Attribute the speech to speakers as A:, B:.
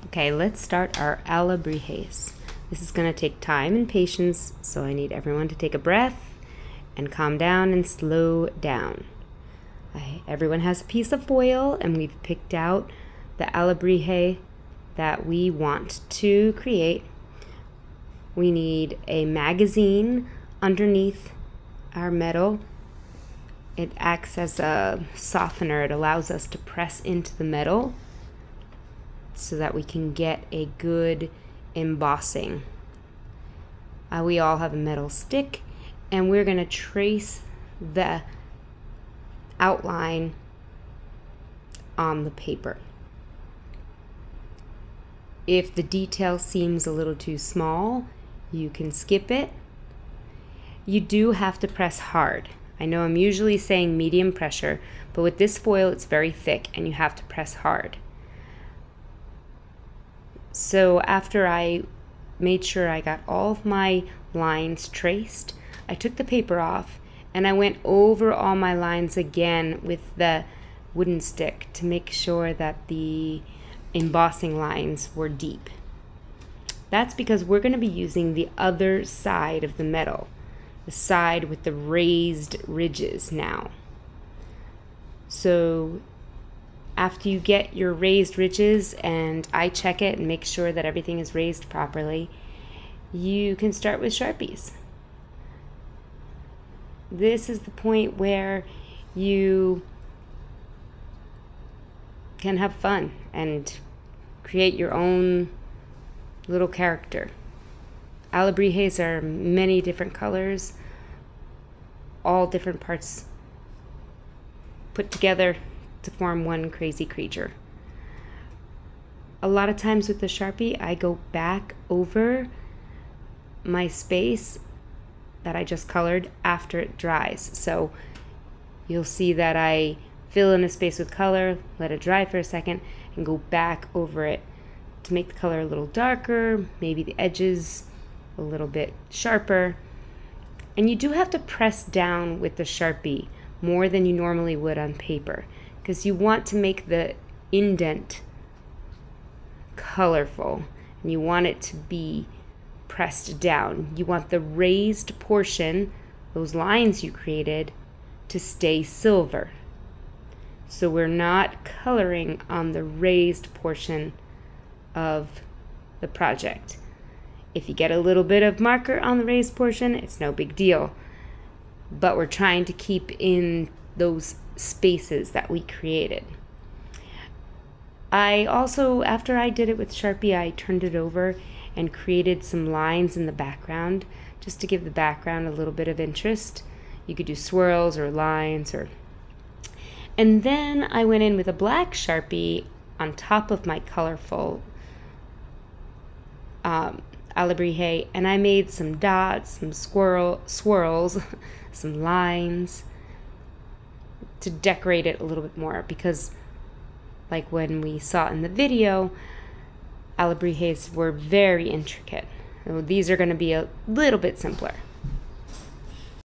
A: Okay, let's start our Alebrijes. This is going to take time and patience, so I need everyone to take a breath and calm down and slow down. Everyone has a piece of foil, and we've picked out the Alebrije that we want to create. We need a magazine underneath our metal. It acts as a softener. It allows us to press into the metal so that we can get a good embossing. We all have a metal stick, and we're going to trace the outline on the paper. If the detail seems a little too small, you can skip it. You do have to press hard. I know I'm usually saying medium pressure, but with this foil it's very thick and you have to press hard. So after I made sure I got all of my lines traced, I took the paper off and I went over all my lines again with the wooden stick to make sure that the embossing lines were deep. That's because we're going to be using the other side of the metal, the side with the raised ridges now. So after you get your raised ridges and I check it and make sure that everything is raised properly, you can start with Sharpies. This is the point where you can have fun and create your own little character. Alebrijes are many different colors, all different parts put together to form one crazy creature. A lot of times with the Sharpie, I go back over my space that I just colored after it dries. So you'll see that I fill in a space with color, let it dry for a second, and go back over it to make the color a little darker, maybe the edges a little bit sharper. And you do have to press down with the Sharpie more than you normally would on paper, because you want to make the indent colorful and you want it to be pressed down. You want the raised portion, those lines you created, to stay silver. So we're not coloring on the raised portion of the project. If you get a little bit of marker on the raised portion, it's no big deal. But we're trying to keep in those spaces that we created. I also, after I did it with Sharpie, I turned it over and created some lines in the background just to give the background a little bit of interest. You could do swirls or lines and then I went in with a black Sharpie on top of my colorful Alebrije, and I made some dots, some swirls, some lines to decorate it a little bit more, because like when we saw in the video, Alebrijes were very intricate. So these are going to be a little bit simpler.